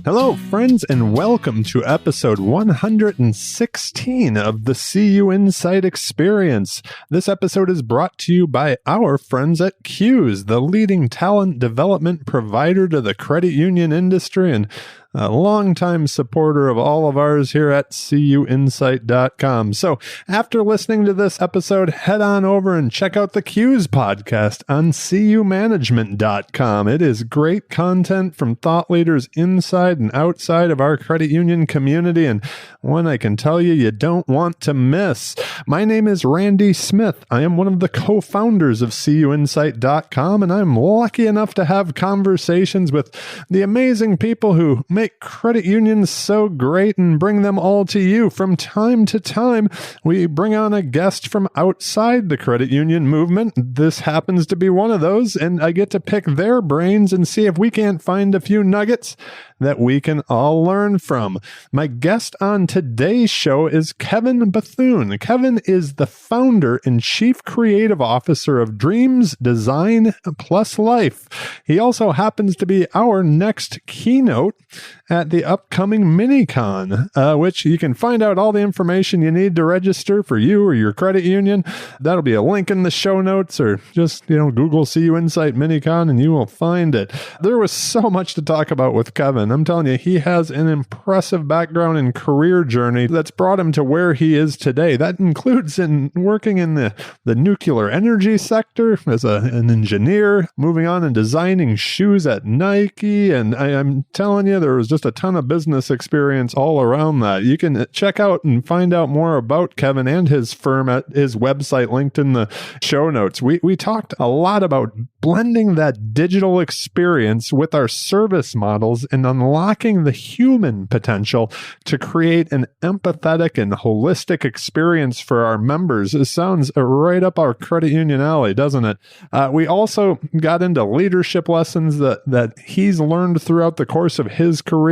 Hello, friends, and welcome to episode 116 of the CUInsight Experience. This episode is brought to you by our friends at CUIs, the leading talent development provider to the credit union industry and a longtime supporter of all of ours here at CUInsight.com. So after listening to this episode, head on over and check out the CUIs podcast on CUmanagement.com. It is great content from thought leaders inside and outside of our credit union community, and one I can tell you don't want to miss. My name is Randy Smith. I am one of the co-founders of CUInsight.com, and I'm lucky enough to have conversations with the amazing people who make credit unions so great and bring them all to you. From time to time, we bring on a guest from outside the credit union movement. This happens to be one of those, and I get to pick their brains and see if we can't find a few nuggets that we can all learn from. My guest on today's show is Kevin Bethune. Kevin is the founder and chief creative officer of Dreams Design Plus Life. He also happens to be our next keynote at the upcoming Mini-Con, which you can find out all the information you need to register for you or your credit union. That'll be a link in the show notes, or just, Google CUInsight Mini-Con and you will find it. There was so much to talk about with Kevin. I'm telling you, he has an impressive background and career journey that's brought him to where he is today. That includes in working in the nuclear energy sector as an engineer, moving on and designing shoes at Nike. And I'm telling you, there was just a ton of business experience all around that. You can check out and find out more about Kevin and his firm at his website linked in the show notes. We talked a lot about blending that digital experience with our service models and unlocking the human potential to create an empathetic and holistic experience for our members. It sounds right up our credit union alley, doesn't it? We also got into leadership lessons that he's learned throughout the course of his career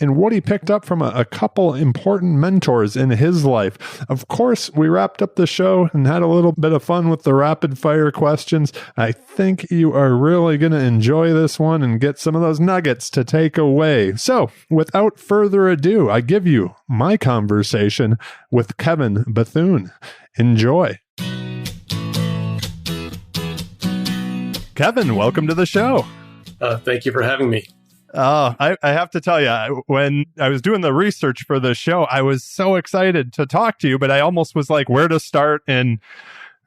and what he picked up from a couple important mentors in his life. Of course, we wrapped up the show and had a little bit of fun with the rapid fire questions. I think you are really going to enjoy this one and get some of those nuggets to take away. So, without further ado, I give you my conversation with Kevin Bethune. Enjoy. Kevin, welcome to the show. Thank you for having me. I have to tell you, when I was doing the research for the show, I was so excited to talk to you, but I almost was like, where to start? And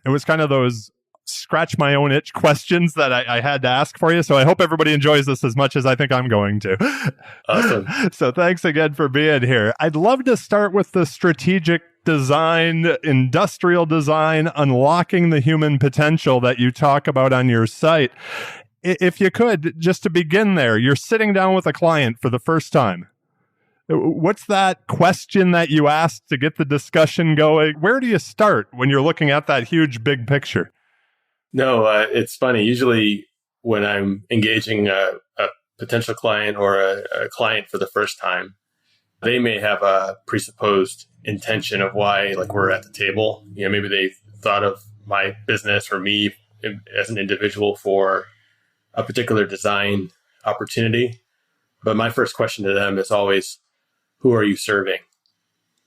it was kind of those scratch my own itch questions that I had to ask for you. So I hope everybody enjoys this as much as I think I'm going to. Awesome. So thanks again for being here. I'd love to start with the strategic design, industrial design, unlocking the human potential that you talk about on your site. If you could, just to begin there, you're sitting down with a client for the first time. What's that question that you asked to get the discussion going? Where do you start when you're looking at that huge, big picture? No, it's funny. Usually when I'm engaging a potential client or a client for the first time, they may have a presupposed intention of why we're at the table. Maybe they thought of my business or me as an individual for a particular design opportunity. But my first question to them is always, who are you serving?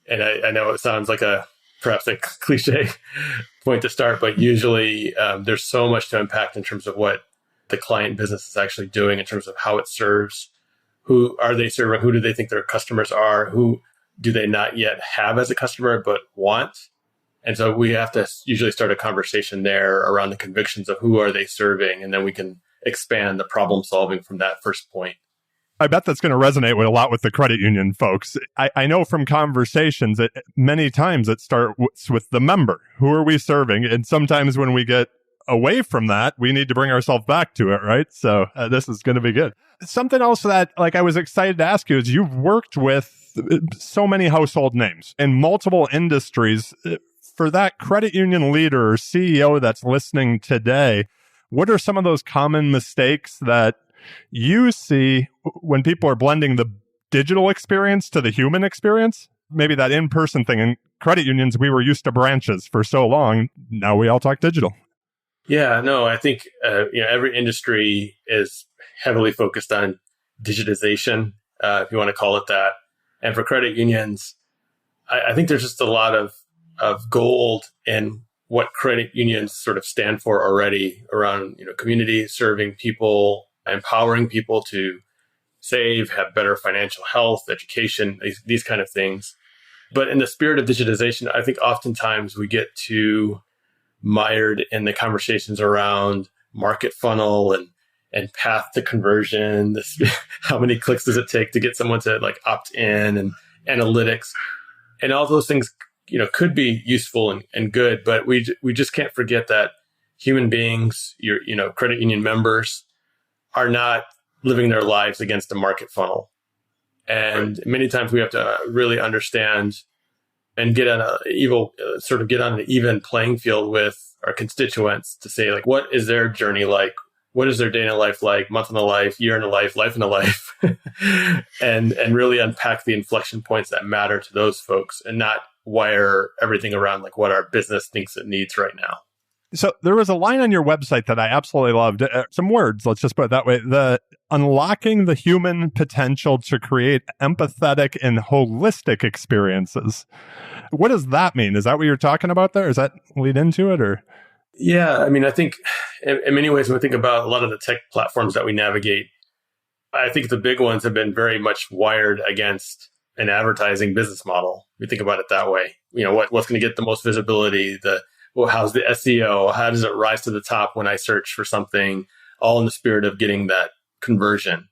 And I know it sounds like perhaps a cliche point to start, but usually there's so much to unpack in terms of what the client business is actually doing in terms of how it serves. Who are they serving? Who do they think their customers are? Who do they not yet have as a customer but want? And so we have to usually start a conversation there around the convictions of who are they serving, and then we can expand the problem solving from that first point. I bet that's going to resonate with a lot with the credit union folks. I know from conversations that many times it starts with the member. Who are we serving? And sometimes when we get away from that, we need to bring ourselves back to it, right? So this is going to be good. Something else that I was excited to ask you is you've worked with so many household names in multiple industries. For that credit union leader or CEO that's listening today, what are some of those common mistakes that you see when people are blending the digital experience to the human experience? Maybe that in-person thing. In credit unions, we were used to branches for so long. Now we all talk digital. Yeah, no, I think every industry is heavily focused on digitization. if you want to call it that. And for credit unions, I think there's just a lot of gold in what credit unions sort of stand for already around, community, serving people, empowering people to save, have better financial health, education, these kind of things. But in the spirit of digitization, I think oftentimes we get too mired in the conversations around market funnel and path to conversion. How many clicks does it take to get someone to opt in, and analytics, and all those things, could be useful and good. But we just can't forget that human beings, your credit union members, are not living their lives against a market funnel. And many times we have to really understand and get on an even playing field with our constituents to say, what is their journey like? What is their day in a life like, month in a life, year in a life in a life? and really unpack the inflection points that matter to those folks, and not wire everything around what our business thinks it needs right now. So there was a line on your website that I absolutely loved. Some words, let's just put it that way. The unlocking the human potential to create empathetic and holistic experiences. What does that mean? Is that what you're talking about there? Does that lead into it, or? Yeah, I think in many ways, when we think about a lot of the tech platforms that we navigate, I think the big ones have been very much wired against an advertising business model. We think about it that way. What's going to get the most visibility, how's the SEO? How does it rise to the top when I search for something? All in the spirit of getting that conversion.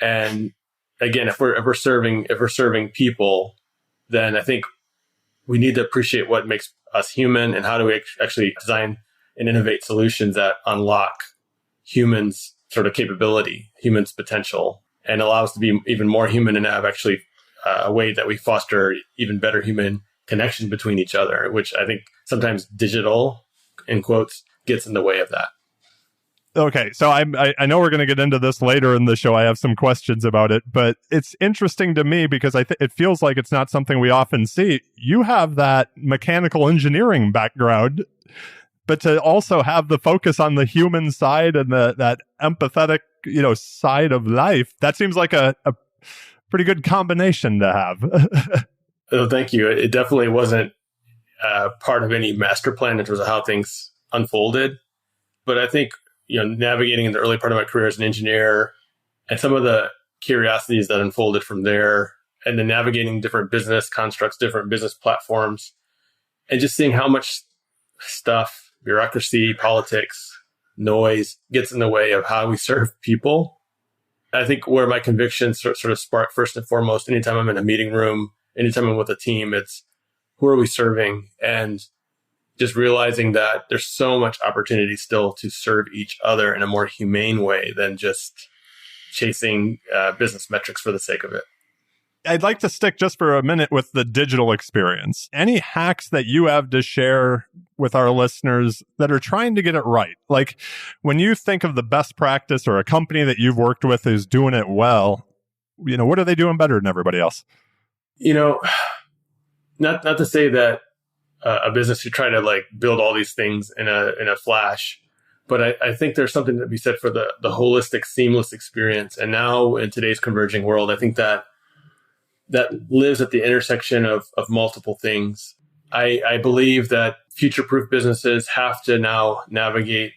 And again, if we're serving people, then I think we need to appreciate what makes us human, and how do we actually design and innovate solutions that unlock humans' sort of capability, humans' potential, and allow us to be even more human, and have actually a way that we foster even better human connection between each other, which I think sometimes digital, in quotes, gets in the way of that. Okay, so I know we're going to get into this later in the show. I have some questions about it, but it's interesting to me because it feels like it's not something we often see. You have that mechanical engineering background, but to also have the focus on the human side and that empathetic, side of life, that seems like a pretty good combination to have. Oh, thank you. It definitely wasn't part of any master plan in terms of how things unfolded, but I think navigating in the early part of my career as an engineer, and some of the curiosities that unfolded from there, and then navigating different business constructs, different business platforms, and just seeing how much stuff, bureaucracy, politics, noise gets in the way of how we serve people. I think where my convictions sort of spark first and foremost, anytime I'm in a meeting room, anytime I'm with a team, it's who are we serving? And just realizing that there's so much opportunity still to serve each other in a more humane way than just chasing business metrics for the sake of it. I'd like to stick just for a minute with the digital experience. Any hacks that you have to share with our listeners that are trying to get it right? Like when you think of the best practice or a company that you've worked with who's doing it well, what are they doing better than everybody else? Not to say that a business should try to build all these things in a flash, but I think there's something to be said for the holistic, seamless experience. And now in today's converging world, I think that lives at the intersection of multiple things. I believe that future-proof businesses have to now navigate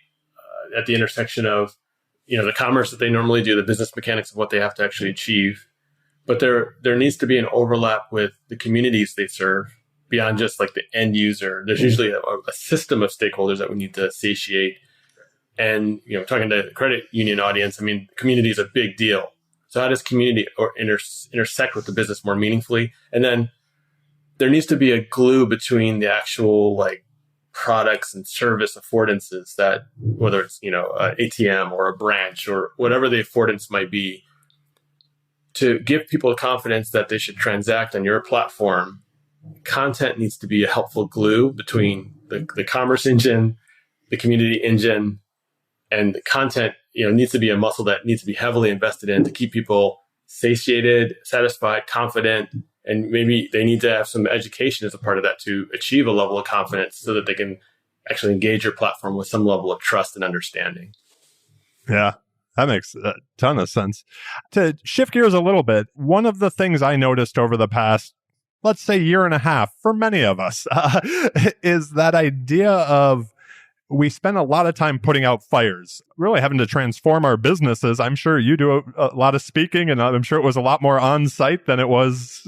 at the intersection of the commerce that they normally do, the business mechanics of what they have to actually achieve. But there needs to be an overlap with the communities they serve beyond just the end user. There's usually a system of stakeholders that we need to satiate. And, talking to the credit union audience, community is a big deal. So how does community intersect with the business more meaningfully? And then there needs to be a glue between the actual products and service affordances that, whether it's, an ATM or a branch or whatever the affordance might be, to give people confidence that they should transact on your platform. Content needs to be a helpful glue between the commerce engine, the community engine, and the content, needs to be a muscle that needs to be heavily invested in to keep people satiated, satisfied, confident, and maybe they need to have some education as a part of that to achieve a level of confidence so that they can actually engage your platform with some level of trust and understanding. Yeah. That makes a ton of sense. To shift gears a little bit, one of the things I noticed over the past, let's say, year and a half, for many of us, is that idea of we spend a lot of time putting out fires, really having to transform our businesses. I'm sure you do a lot of speaking, and I'm sure it was a lot more on site than it was,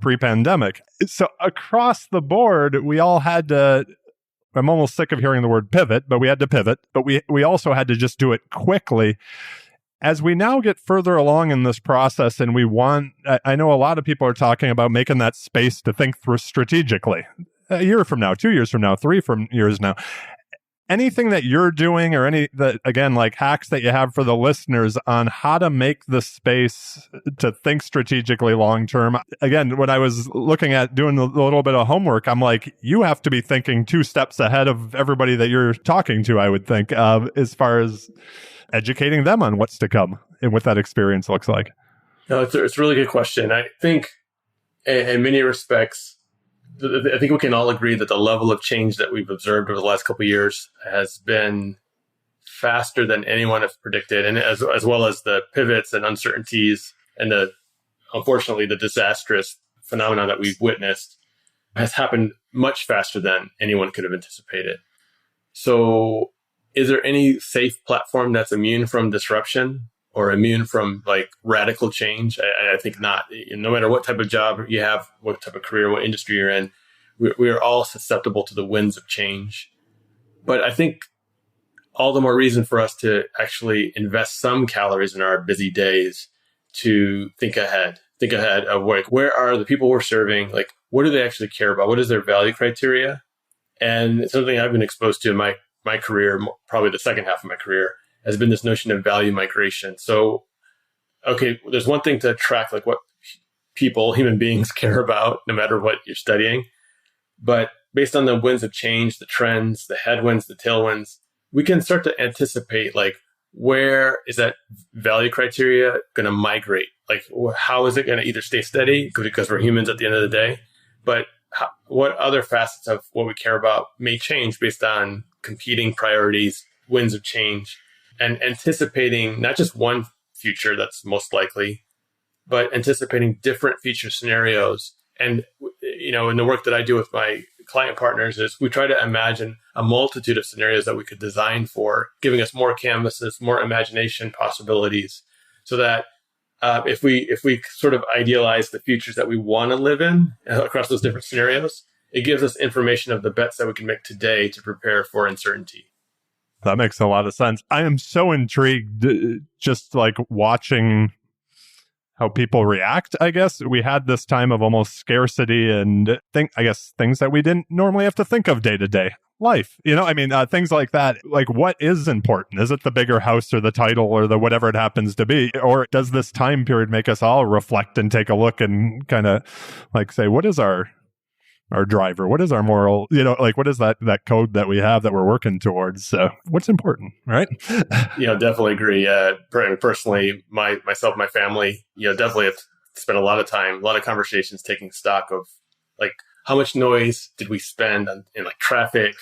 pre-pandemic. So across the board, we all had to, I'm almost sick of hearing the word pivot, but we had to pivot, but we also had to just do it quickly. As we now get further along in this process and I know a lot of people are talking about making that space to think through strategically. A year from now, 2 years from now, 3 years now. Anything that you're doing or like hacks that you have for the listeners on how to make the space to think strategically long-term? Again, when I was looking at doing a little bit of homework, I'm like, you have to be thinking 2 steps ahead of everybody that you're talking to, I would think, as far as educating them on what's to come and what that experience looks like. No, it's a really good question. I think in many respects, I think we can all agree that the level of change that we've observed over the last couple of years has been faster than anyone has predicted, and as well as the pivots and uncertainties and unfortunately the disastrous phenomenon that we've witnessed has happened much faster than anyone could have anticipated. So is there any safe platform that's immune from disruption or immune from like radical change? I think not. No matter what type of job you have, what type of career, what industry you're in, we are all susceptible to the winds of change. But I think all the more reason for us to actually invest some calories in our busy days to think ahead of like, where are the people we're serving? Like, what do they actually care about? What is their value criteria? And something I've been exposed to in my career, probably the second half of my career, has been this notion of value migration. So, okay, there's one thing to track like what human beings care about, no matter what you're studying. But based on the winds of change, the trends, the headwinds, the tailwinds, we can start to anticipate like, where is that value criteria going to migrate? Like, how is it going to either stay steady because we're humans at the end of the day, but what other facets of what we care about may change based on competing priorities, winds of change, and anticipating not just one future that's most likely, but anticipating different future scenarios. And, in the work that I do with my client partners is we try to imagine a multitude of scenarios that we could design for, giving us more canvases, more imagination possibilities, so that if we sort of idealize the futures that we want to live in across those different scenarios, it gives us information of the bets that we can make today to prepare for uncertainty. That makes a lot of sense. I am so intrigued just like watching how people react, I guess. We had this time of almost scarcity and things that we didn't normally have to think of day to day life. Things like that. Like, what is important? Is it the bigger house or the title or the whatever it happens to be? Or does this time period make us all reflect and take a look and kind of like say, what is our driver? What is our moral, what is that code that we have that we're working towards? So what's important, right? Definitely agree. Personally, myself, my family, definitely have spent a lot of time, a lot of conversations taking stock of like, how much noise did we spend in like traffic?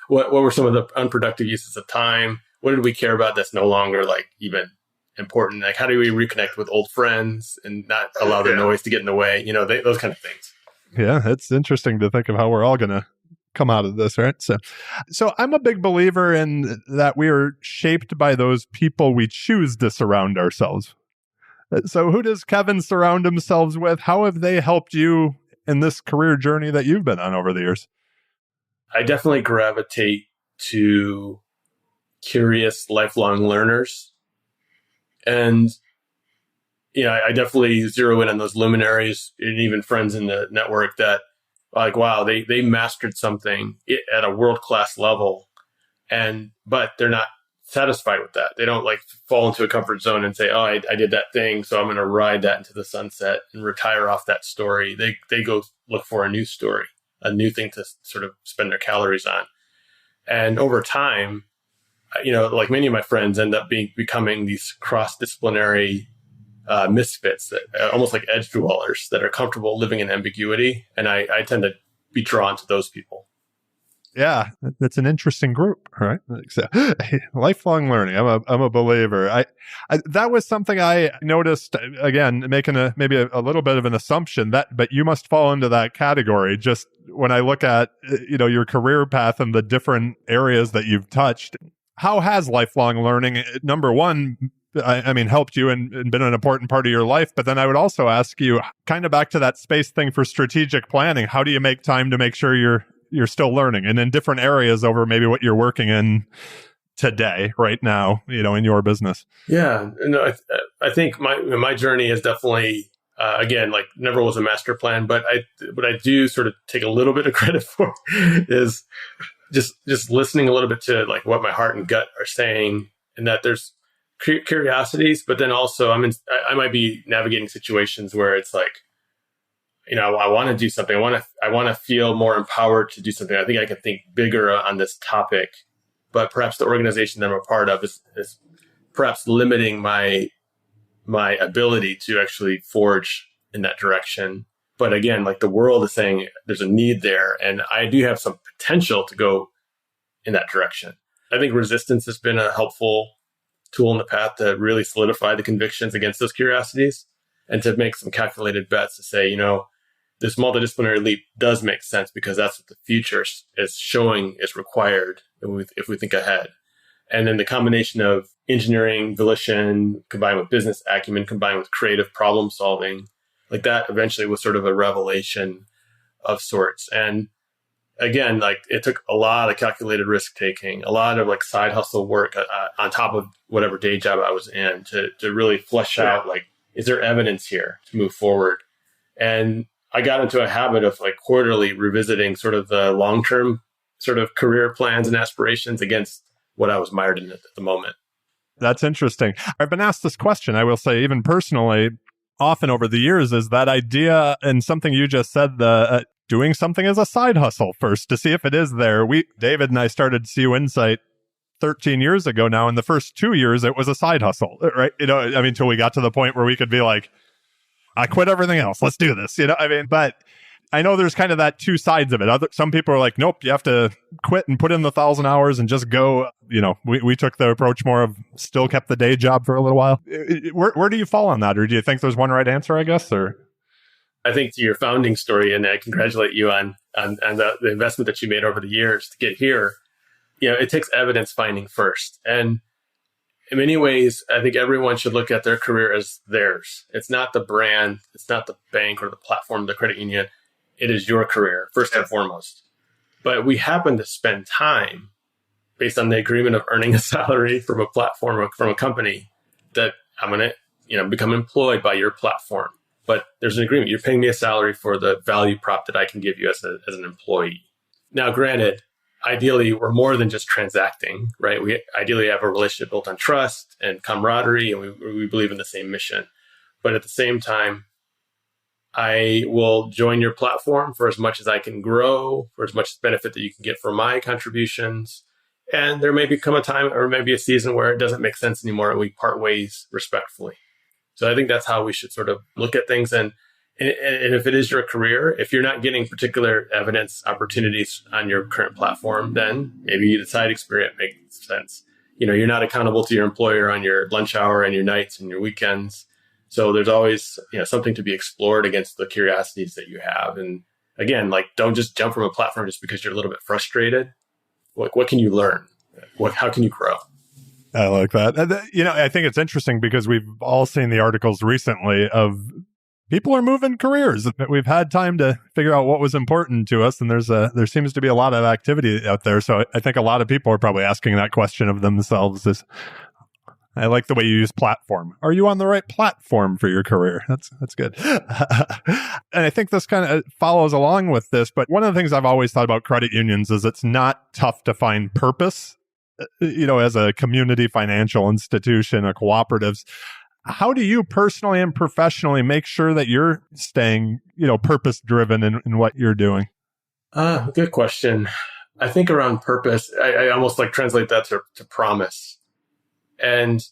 What were some of the unproductive uses of time? What did we care about that's no longer like even important? Like, how do we reconnect with old friends and not allow the noise to get in the way? Those kind of things. Yeah, it's interesting to think of how we're all going to come out of this, right? So I'm a big believer in that we are shaped by those people we choose to surround ourselves. So who does Kevin surround himself with? How have they helped you in this career journey that you've been on over the years? I definitely gravitate to curious, lifelong learners. And I definitely zero in on those luminaries and even friends in the network that like, wow, they mastered something at a world-class level. But they're not satisfied with that. They don't like fall into a comfort zone and say, oh, I did that thing, so I'm going to ride that into the sunset and retire off that story. They go look for a new story, a new thing to sort of spend their calories on. And over time, like many of my friends end up becoming these cross-disciplinary misfits, that almost like edge dwellers that are comfortable living in ambiguity. And I tend to be drawn to those people. Yeah, that's an interesting group, right? So, lifelong learning. I'm a believer. I that was something I noticed. Again, making maybe a little bit of an assumption but you must fall into that category. Just when I look at your career path and the different areas that you've touched, how has lifelong learning, number one, I mean, helped you and been an important part of your life? But then I would also ask you, kind of back to that space thing for strategic planning. How do you make time to make sure you're still learning and in different areas over maybe what you're working in today, right now, in your business? Yeah, no, I think my journey is definitely, again, like never was a master plan, but what I do sort of take a little bit of credit for is just listening a little bit to like what my heart and gut are saying, and that there's curiosities, but then also I might be navigating situations where it's like, I want to do something. I want to feel more empowered to do something. I think I can think bigger on this topic, but perhaps the organization that I'm a part of is perhaps limiting my ability to actually forge in that direction. But again, like the world is saying there's a need there, and I do have some potential to go in that direction. I think resistance has been a helpful tool in the path to really solidify the convictions against those curiosities and to make some calculated bets to say, this multidisciplinary leap does make sense because that's what the future is showing is required if we think ahead. And then the combination of engineering, volition, combined with business acumen, combined with creative problem solving, like that eventually was sort of a revelation of sorts. And again, like it took a lot of calculated risk taking, a lot of like side hustle work on top of whatever day job I was in to really flesh out, like, is there evidence here to move forward? And I got into a habit of like quarterly revisiting sort of the long-term sort of career plans and aspirations against what I was mired in at the moment. That's interesting. I've been asked this question, I will say, even personally, often over the years, is that idea, and something you just said, the doing something as a side hustle first to see if it is there. David and I started CUInsight 13 years ago now. In the first 2 years, it was a side hustle, right? Until we got to the point where we could be like, I quit everything else. Let's do this. But I know there's kind of that two sides of it. Some people are like, nope, you have to quit and put in the 1,000 hours and just go. We took the approach more of still kept the day job for a little while. Where do you fall on that? Or do you think there's one right answer, I guess? Or I think to your founding story, and I congratulate you on the investment that you made over the years to get here, it takes evidence finding first. And in many ways, I think everyone should look at their career as theirs. It's not the brand, it's not the bank or the platform, the credit union. It is your career, first and foremost. But we happen to spend time based on the agreement of earning a salary from a platform or from a company that I'm going to, become employed by your platform. But there's an agreement. You're paying me a salary for the value prop that I can give you as an employee. Now, granted, ideally, we're more than just transacting, right? We ideally have a relationship built on trust and camaraderie, and we believe in the same mission. But at the same time, I will join your platform for as much as I can grow, for as much benefit that you can get from my contributions. And there may become a time or maybe a season where it doesn't make sense anymore and we part ways respectfully. So I think that's how we should sort of look at things. And if it is your career, if you're not getting particular evidence opportunities on your current platform, then maybe the side experience makes sense. You're not accountable to your employer on your lunch hour and your nights and your weekends. So there's always, something to be explored against the curiosities that you have. And again, like, don't just jump from a platform just because you're a little bit frustrated. Like, what can you learn? How can you grow? I like that. I think it's interesting because we've all seen the articles recently of people are moving careers. We've had time to figure out what was important to us, and there seems to be a lot of activity out there. So I think a lot of people are probably asking that question of themselves. I like the way you use platform. Are you on the right platform for your career? That's good. And I think this kind of follows along with this. But one of the things I've always thought about credit unions is it's not tough to find purpose. As a community financial institution, a cooperatives. How do you personally and professionally make sure that you're staying, purpose driven in what you're doing? Good question. I think around purpose, I almost like translate that to promise. And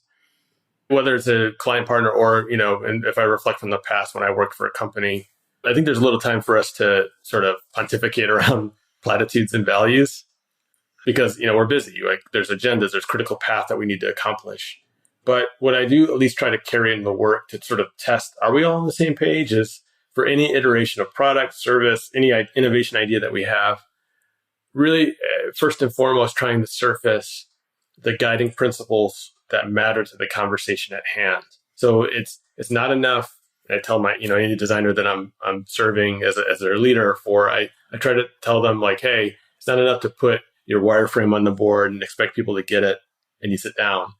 whether it's a client partner or, and if I reflect from the past when I worked for a company, I think there's a little time for us to sort of pontificate around platitudes and values. because, we're busy. Like there's agendas, there's critical path that we need to accomplish. But what I do at least try to carry in the work to sort of test, are we all on the same page? Is for any iteration of product, service, any innovation idea that we have, really, first and foremost, trying to surface the guiding principles that matter to the conversation at hand. So it's not enough. I tell my, any designer that I'm serving as their leader for, I try to tell them like, hey, it's not enough to put your wireframe on the board and expect people to get it and you sit down.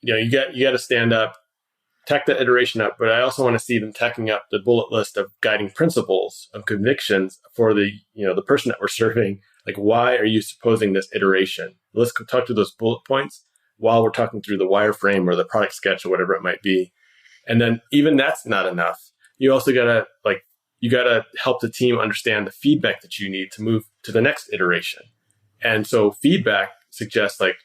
You got to stand up, tech that iteration up, but I also want to see them teching up the bullet list of guiding principles of convictions for the person that we're serving. Like, why are you supposing this iteration? Let's talk through those bullet points while we're talking through the wireframe or the product sketch or whatever it might be. And then even that's not enough. You also gotta help the team understand the feedback that you need to move to the next iteration. And so feedback suggests like,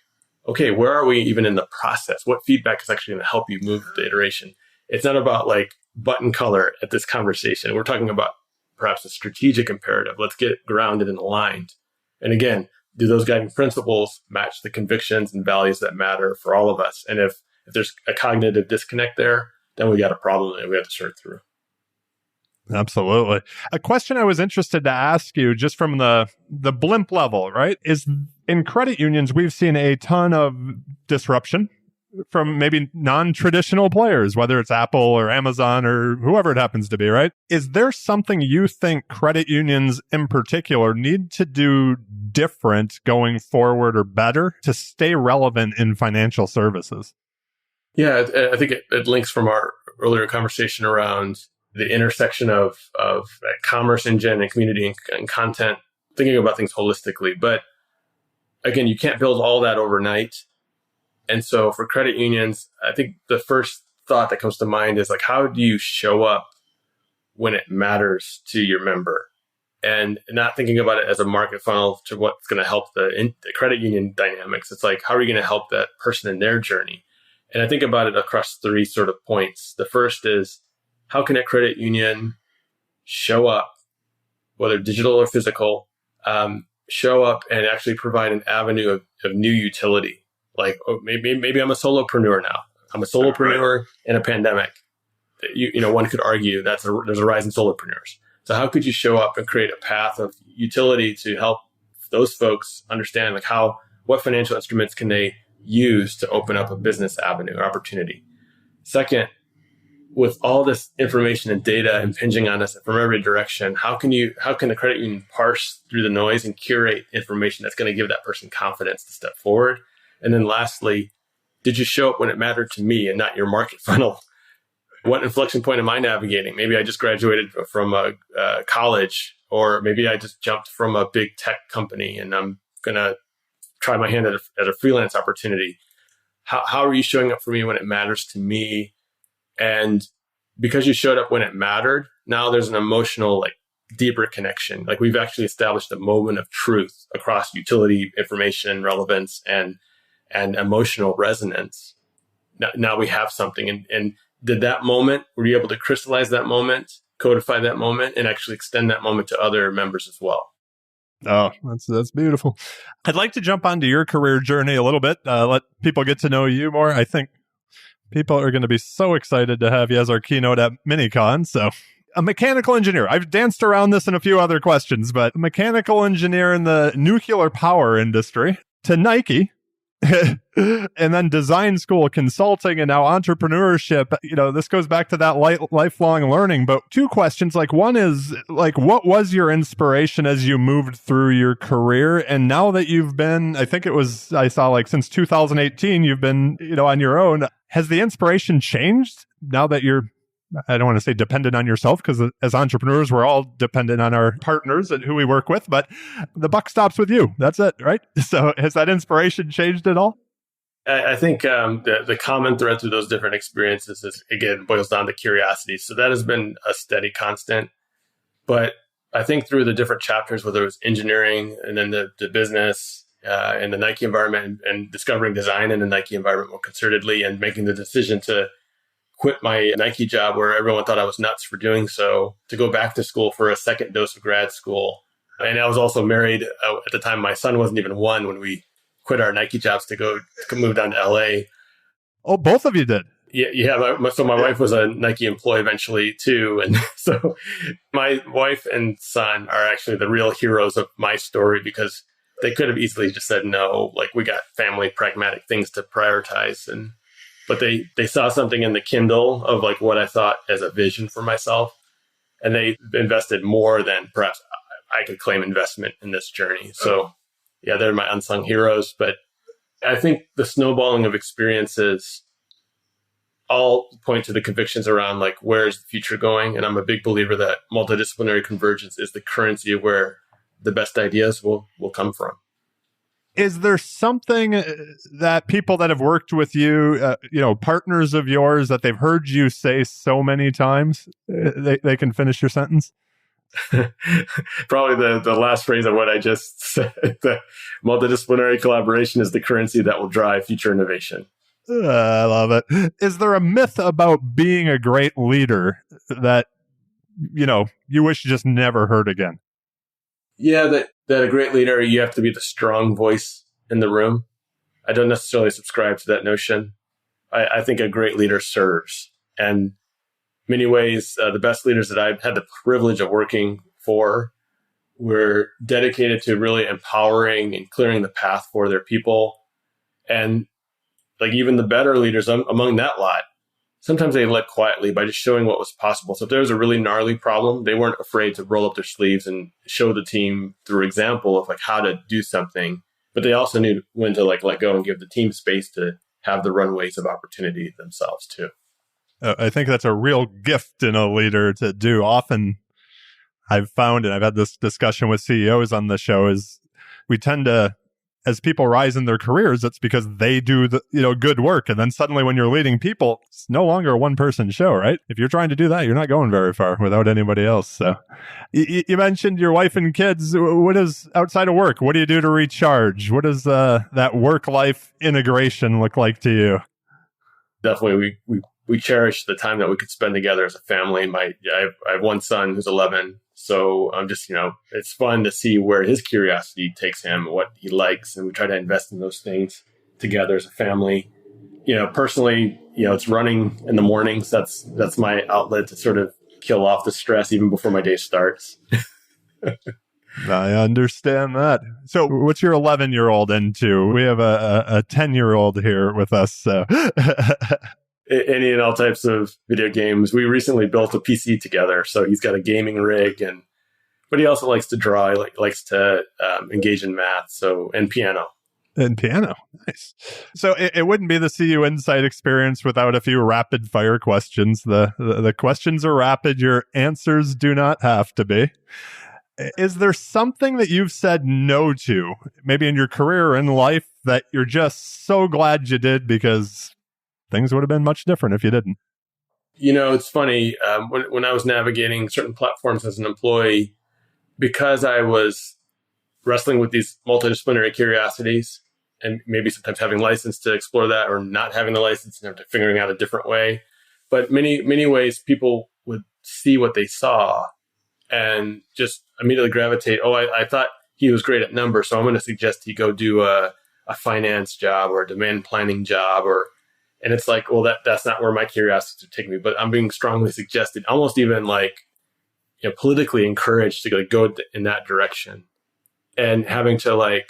okay, where are we even in the process? What feedback is actually going to help you move the iteration? It's not about like button color at this conversation. We're talking about perhaps a strategic imperative. Let's get grounded and aligned. And again, do those guiding principles match the convictions and values that matter for all of us? And if there's a cognitive disconnect there, then we got a problem that we have to sort through. Absolutely. A question I was interested to ask you, just from the blimp level, right, is in credit unions, we've seen a ton of disruption from maybe non-traditional players, whether it's Apple or Amazon or whoever it happens to be, right? Is there something you think credit unions in particular need to do different going forward or better to stay relevant in financial services? Yeah, I think it links from our earlier conversation around the intersection of commerce engine and community and content, thinking about things holistically. But again, you can't build all that overnight. And so for credit unions, I think the first thought that comes to mind is like, how do you show up when it matters to your member? And not thinking about it as a market funnel to what's going to help the credit union dynamics. It's like, how are you going to help that person in their journey? And I think about it across three sort of points. The first is, how can a credit union show up, whether digital or physical, show up and actually provide an avenue of new utility? Like, oh, maybe I'm a solopreneur now. I'm a solopreneur in a pandemic. One could argue there's a rise in solopreneurs. So how could you show up and create a path of utility to help those folks understand like what financial instruments can they use to open up a business avenue or opportunity? Second, with all this information and data impinging on us from every direction, how can the credit union parse through the noise and curate information that's going to give that person confidence to step forward? And then lastly, did you show up when it mattered to me and not your market funnel? What inflection point am I navigating? Maybe I just graduated from college, or maybe I just jumped from a big tech company and I'm going to try my hand at a freelance opportunity. How are you showing up for me when it matters to me? And because you showed up when it mattered, now there's an emotional, like, deeper connection. Like, we've actually established a moment of truth across utility, information, relevance, and emotional resonance. Now we have something. And did that moment, were you able to crystallize that moment, codify that moment, and actually extend that moment to other members as well? Oh, that's beautiful. I'd like to jump onto your career journey a little bit, let people get to know you more. I think people are going to be so excited to have you as our keynote at Mini-Con. So, a mechanical engineer. I've danced around this in a few other questions, but a mechanical engineer in the nuclear power industry to Nike, and then design school, consulting, and now entrepreneurship. This goes back to that lifelong learning. But two questions. Like, one is, like, what was your inspiration as you moved through your career? And now that you've been, I saw like since 2018, you've been, on your own. Has the inspiration changed now that you're, I don't want to say dependent on yourself, because as entrepreneurs, we're all dependent on our partners and who we work with, but the buck stops with you. That's it, right? So has that inspiration changed at all? I think the common thread through those different experiences is, again, boils down to curiosity. So that has been a steady constant. But I think through the different chapters, whether it was engineering and then the business and the Nike environment and discovering design in the Nike environment more concertedly and making the decision to quit my Nike job where everyone thought I was nuts for doing so, to go back to school for a second dose of grad school, And I was also married at the time. My son wasn't even one when we quit our Nike jobs to move down to LA. Oh, both of you did? Yeah. So my wife was a Nike employee eventually too. And so my wife and son are actually the real heroes of my story, because they could have easily just said no. Like, we got family pragmatic things to prioritize. But they saw something in the Kindle of like what I thought as a vision for myself. And they invested more than perhaps I could claim investment in this journey. So yeah, they're my unsung heroes. But I think the snowballing of experiences all point to the convictions around like, where's the future going? And I'm a big believer that multidisciplinary convergence is the currency of where the best ideas will come from. Is there something that people that have worked with you, partners of yours, that they've heard you say so many times, they can finish your sentence? Probably the last phrase of what I just said. The multidisciplinary collaboration is the currency that will drive future innovation. I love it. Is there a myth about being a great leader that, you wish you just never heard again? Yeah, that a great leader, you have to be the strong voice in the room. I don't necessarily subscribe to that notion. I think a great leader serves. And many ways, the best leaders that I've had the privilege of working for were dedicated to really empowering and clearing the path for their people. And like even the better leaders among that lot, sometimes they led quietly by just showing what was possible. So if there was a really gnarly problem, they weren't afraid to roll up their sleeves and show the team through example of like how to do something. But they also knew when to like let go and give the team space to have the runways of opportunity themselves too. I think that's a real gift in a leader to do. Often I've found, and I've had this discussion with CEOs on the show, is we tend to, as people rise in their careers, it's because they do the good work. And then suddenly when you're leading people, it's no longer a one-person show, right? If you're trying to do that, you're not going very far without anybody else. So you mentioned your wife and kids. What is, outside of work, what do you do to recharge? What does that work-life integration look like to you? Definitely, we cherish the time that we could spend together as a family. I have one son who's 11. So I'm just, it's fun to see where his curiosity takes him, what he likes. And we try to invest in those things together as a family. Personally, it's running in the mornings. That's my outlet to sort of kill off the stress even before my day starts. I understand that. So what's your 11-year-old into? We have a 10-year-old here with us. So any and all types of video games. We recently built a PC together, so he's got a gaming rig, but he also likes to draw. He likes to engage in math, and piano. And piano, nice. So it wouldn't be the CUInsight experience without a few rapid fire questions. The questions are rapid. Your answers do not have to be. Is there something that you've said no to, maybe in your career or in life, that you're just so glad you did because things would have been much different if you didn't? It's funny. When I was navigating certain platforms as an employee, because I was wrestling with these multidisciplinary curiosities and maybe sometimes having license to explore that or not having the license and figuring out a different way. But many ways people would see what they saw and just immediately gravitate. Oh, I thought he was great at numbers, so I'm going to suggest he go do a finance job or a demand planning job and it's like, well, that's not where my curiosity would take me, but I'm being strongly suggested, almost even like, politically encouraged to go in that direction, and having to like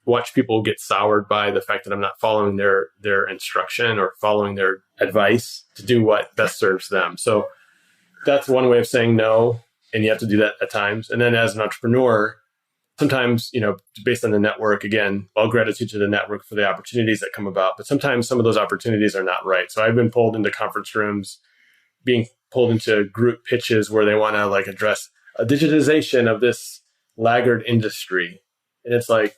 watch people get soured by the fact that I'm not following their instruction or following their advice to do what best serves them. So that's one way of saying no. And you have to do that at times. And then as an entrepreneur, sometimes, based on the network, again, all gratitude to the network for the opportunities that come about. But sometimes some of those opportunities are not right. So I've been pulled into conference rooms, being pulled into group pitches where they want to like address a digitization of this laggard industry. And it's like,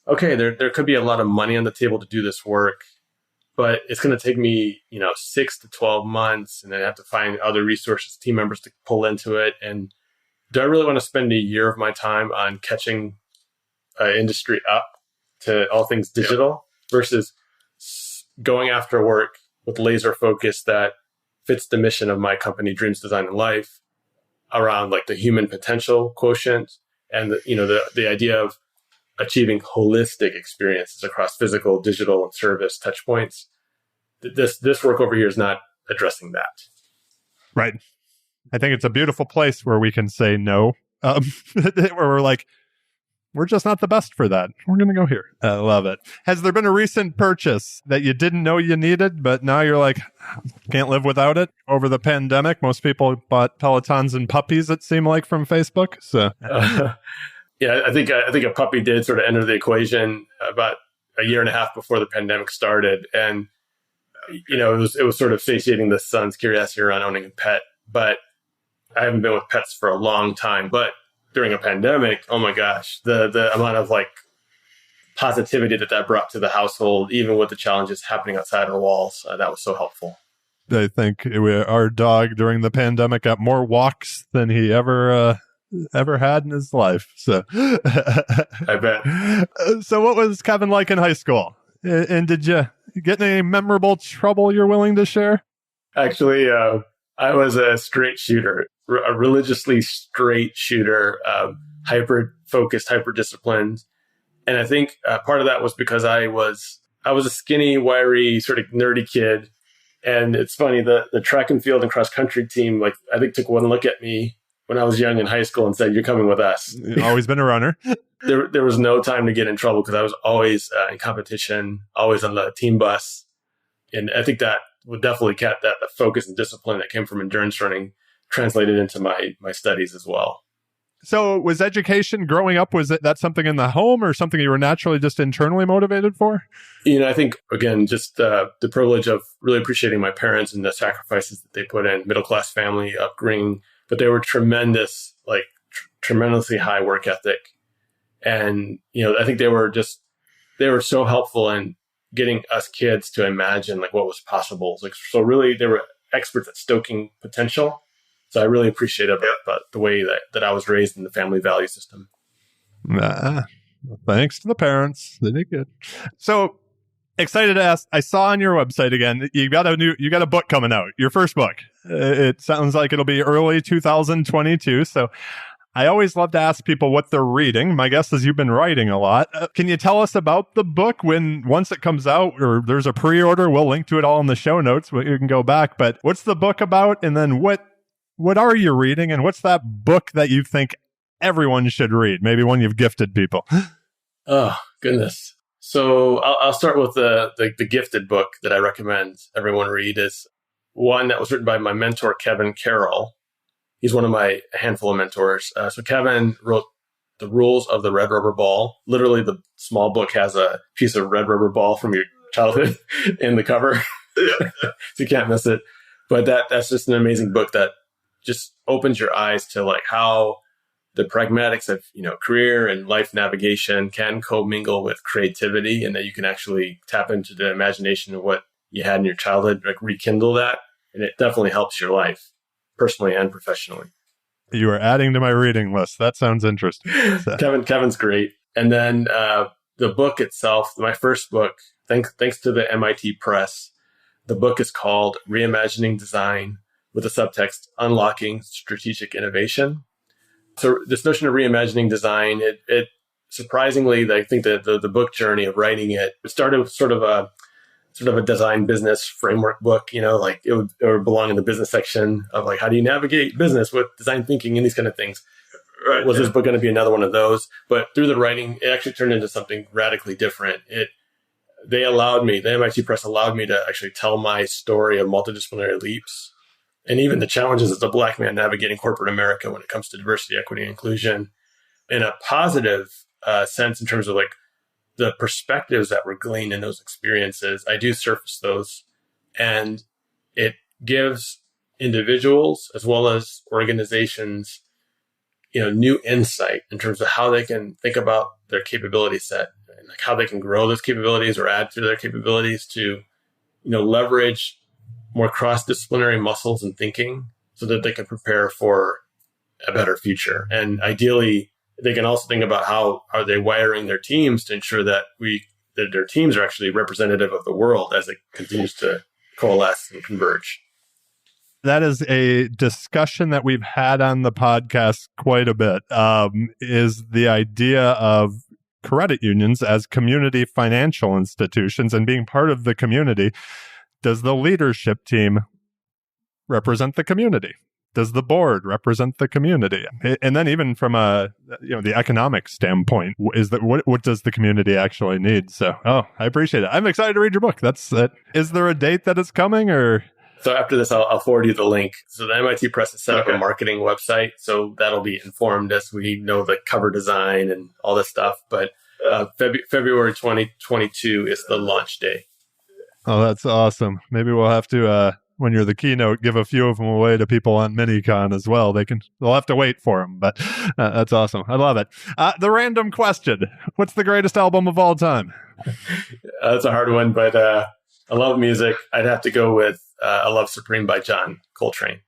okay, there could be a lot of money on the table to do this work, but it's going to take me, 6 to 12 months. And then I have to find other resources, team members to pull into it. And do I really want to spend a year of my time on catching industry up to all things digital versus going after work with laser focus that fits the mission of my company, Dreams, Design, and Life, around like the human potential quotient and the idea of achieving holistic experiences across physical, digital, and service touch points. This work over here is not addressing that. Right. I think it's a beautiful place where we can say no, where we're like, we're just not the best for that. We're going to go here. I love it. Has there been a recent purchase that you didn't know you needed, but now you're like, can't live without it? Over the pandemic, most people bought Pelotons and puppies, it seemed like, from Facebook. So, yeah, I think a puppy did sort of enter the equation about a year and a half before the pandemic started, and it was sort of satiating the son's curiosity around owning a pet. But I haven't been with pets for a long time, but during a pandemic, oh my gosh, the amount of like positivity that brought to the household, even with the challenges happening outside our walls, that was so helpful. I think our dog during the pandemic got more walks than he ever had in his life. So I bet. So what was Kevin like in high school? And did you get in any memorable trouble you're willing to share? Actually, I was a straight shooter, a religiously straight shooter, hyper-focused, hyper-disciplined. And I think part of that was because I was a skinny, wiry, sort of nerdy kid. And it's funny, the track and field and cross-country team, like I think took one look at me when I was young in high school and said, "You're coming with us." You've always been a runner. There was no time to get in trouble because I was always in competition, always on the team bus. And I think that would definitely get that the focus and discipline that came from endurance running translated into my studies as well. So was education growing up, was that something in the home or something you were naturally just internally motivated for? I think, again, just the privilege of really appreciating my parents and the sacrifices that they put in, middle-class family upbringing, but they were tremendous, like tremendously high work ethic. And, I think they were so helpful in getting us kids to imagine like what was possible. So really they were experts at stoking potential. So I really appreciate about the way that I was raised in the family value system. Thanks to the parents. They did good. So excited to ask, I saw on your website again, you got a book coming out, your first book. It sounds like it'll be early 2022. So I always love to ask people what they're reading. My guess is you've been writing a lot. Can you tell us about the book once it comes out, or there's a pre-order? We'll link to it all in the show notes. You can go back. But what's the book about? And then what are you reading? And what's that book that you think everyone should read? Maybe one you've gifted people. Oh, goodness. So I'll start with the gifted book that I recommend everyone read. Is one that was written by my mentor, Kevin Carroll. He's one of my handful of mentors. So Kevin wrote The Rules of the Red Rubber Ball. Literally, the small book has a piece of red rubber ball from your childhood in the cover. So you can't miss it. But that's just an amazing book that just opens your eyes to like how the pragmatics of, career and life navigation can commingle with creativity, and that you can actually tap into the imagination of what you had in your childhood, like rekindle that. And it definitely helps your life, personally and professionally. You are adding to my reading list. That sounds interesting. So. Kevin's great. And then the book itself, my first book, thanks to the MIT Press, the book is called Reimagining Design, with the subtext Unlocking Strategic Innovation. So this notion of reimagining design, it surprisingly, I think that the book journey of writing it started with sort of a design business framework book, like it would belong in the business section of like, how do you navigate business with design thinking and these kind of things. Right, was this book going to be another one of those? But through the writing, it actually turned into something radically different. The MIT Press allowed me to actually tell my story of multidisciplinary leaps, and even the challenges as a Black man navigating corporate America when it comes to diversity, equity, and inclusion in a positive sense in terms of like the perspectives that were gleaned in those experiences. I do surface those, and it gives individuals as well as organizations, new insight in terms of how they can think about their capability set and like how they can grow those capabilities or add to their capabilities to, leverage more cross-disciplinary muscles and thinking so that they can prepare for a better future. And ideally, they can also think about how are they wiring their teams to ensure that their teams are actually representative of the world as it continues to coalesce and converge. That is a discussion that we've had on the podcast quite a bit, is the idea of credit unions as community financial institutions and being part of the community. Does the leadership team represent the community? Does the board represent the community? And then even from the economic standpoint, is that what does the community actually need? So, I appreciate it. I'm excited to read your book. That's it. Is there a date that is coming or? So after this, I'll forward you the link. So the MIT Press has set up a marketing website. So that'll be informed as we know the cover design and all this stuff. But February 2022 is the launch day. Oh, that's awesome. Maybe we'll have to, when you're the keynote, give a few of them away to people on Mini-Con as well. They'll have to wait for them, but that's awesome. I love it. The random question. What's the greatest album of all time? That's a hard one, but I love music. I'd have to go with I Love Supreme by John Coltrane.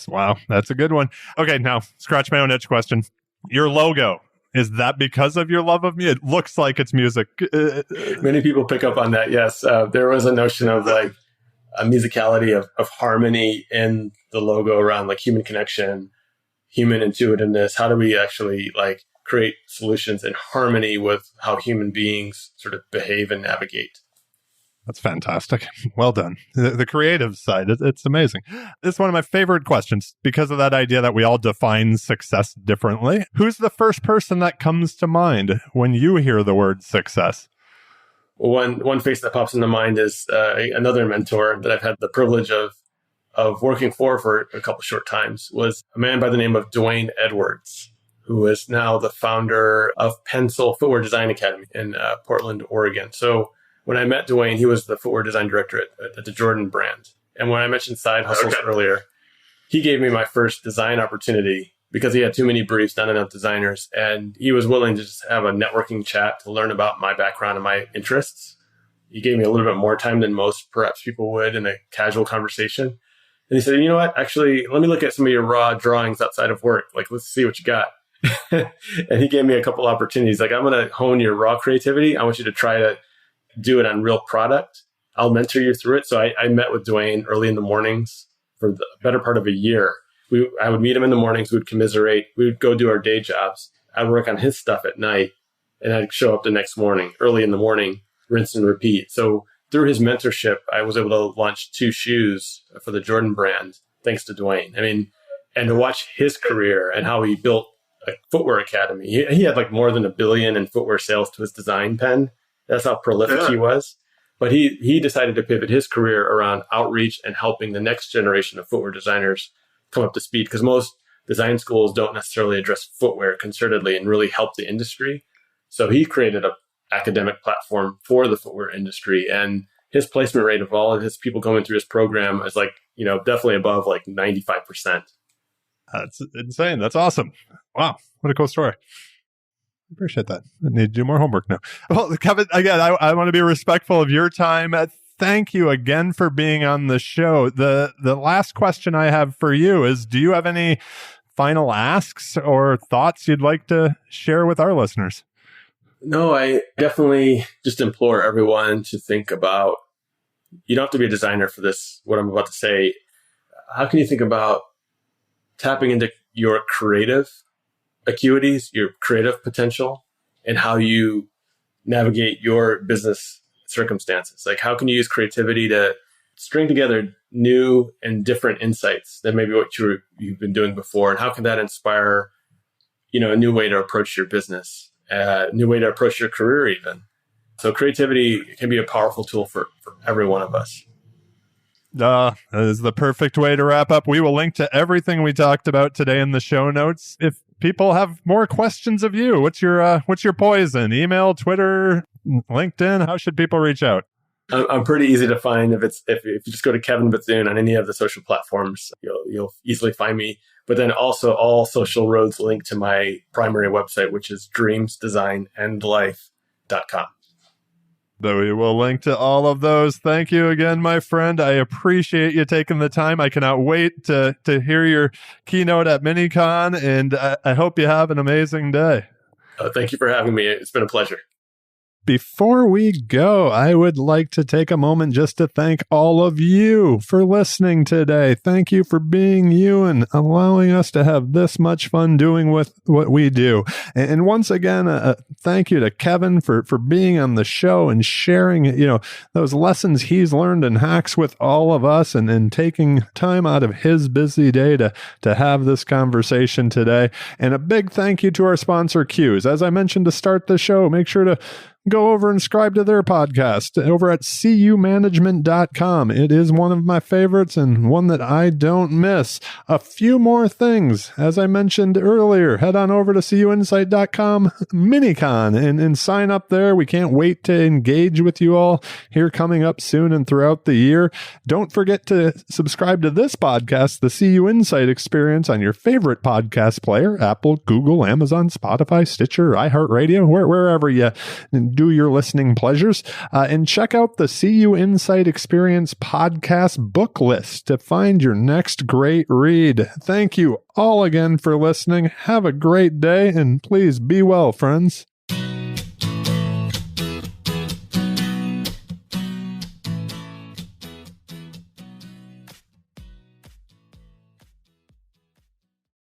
Wow, that's a good one. Okay, now, scratch my own itch question. Your logo, is that because of your love of music? It looks like it's music. Many people pick up on that, yes. There was a notion of like a musicality of harmony in the logo around like human connection, human intuitiveness. How do we actually like create solutions in harmony with how human beings sort of behave and navigate? That's fantastic. Well done. The creative side, it's amazing. It's one of my favorite questions because of that idea that we all define success differently. Who's the first person that comes to mind when you hear the word success? One face that pops into mind is another mentor that I've had the privilege of working for a couple short times, was a man by the name of Dwayne Edwards, who is now the founder of Pencil Footwear Design Academy in Portland, Oregon. So when I met Dwayne, he was the footwear design director at the Jordan brand. And when I mentioned side hustles earlier, he gave me my first design opportunity because he had too many briefs, not enough designers. And he was willing to just have a networking chat to learn about my background and my interests. He gave me a little bit more time than most perhaps people would in a casual conversation. And he said, you know what, actually, let me look at some of your raw drawings outside of work. Like, let's see what you got. And he gave me a couple opportunities. Like, I'm going to hone your raw creativity. I want you to try to do it on real product. I'll mentor you through it. So I met with Dwayne early in the mornings for the better part of a year. I would meet him in the mornings. We would commiserate. We would go do our day jobs. I'd work on his stuff at night, and I'd show up the next morning, early in the morning, rinse and repeat. So through his mentorship, I was able to launch 2 shoes for the Jordan brand, thanks to Dwayne. I mean, and to watch his career and how he built a footwear academy. He had like more than $1 billion in footwear sales to his design pen. That's how prolific he was. But he decided to pivot his career around outreach and helping the next generation of footwear designers come up to speed, because most design schools don't necessarily address footwear concertedly and really help the industry. So he created an academic platform for the footwear industry, and his placement rate of all of his people going through his program is like, definitely above like 95%. That's insane. That's awesome. Wow. What a cool story. Appreciate that. I need to do more homework now. Well, Kevin, again, I want to be respectful of your time. Thank you again for being on the show. The last question I have for you is, do you have any final asks or thoughts you'd like to share with our listeners? No, I definitely just implore everyone to think about, you don't have to be a designer for this, what I'm about to say. How can you think about tapping into your creative acuities, your creative potential, and how you navigate your business circumstances? Like, how can you use creativity to string together new and different insights than maybe what you've been doing before? And how can that inspire, a new way to approach your business, a new way to approach your career even? So creativity can be a powerful tool for every one of us. That is the perfect way to wrap up. We will link to everything we talked about today in the show notes. If people have more questions of you, what's your poison? Email, Twitter, LinkedIn? How should people reach out? I'm pretty easy to find. If you just go to Kevin Bethune on any of the social platforms, you'll easily find me. But then also all social roads link to my primary website, which is dreamsdesignandlife.com. So we will link to all of those. Thank you again, my friend. I appreciate you taking the time. I cannot wait to hear your keynote at Mini-Con, and I hope you have an amazing day. Thank you for having me. It's been a pleasure. Before we go, I would like to take a moment just to thank all of you for listening today. Thank you for being you and allowing us to have this much fun doing with what we do. And once again, thank you to Kevin for being on the show and sharing, those lessons he's learned and hacks with all of us, and taking time out of his busy day to have this conversation today. And a big thank you to our sponsor, CUIs. As I mentioned to start the show, make sure to go over and subscribe to their podcast over at CUmanagement.com. It is one of my favorites and one that I don't miss. A few more things. As I mentioned earlier, head on over to CUInsight.com Mini-Con and sign up there. We can't wait to engage with you all here coming up soon and throughout the year. Don't forget to subscribe to this podcast, the CUInsight Experience, on your favorite podcast player, Apple, Google, Amazon, Spotify, Stitcher, iHeartRadio, wherever you do your listening pleasures, and check out the CUInsight Experience podcast book list to find your next great read. Thank you all again for listening. Have a great day, and please be well, friends.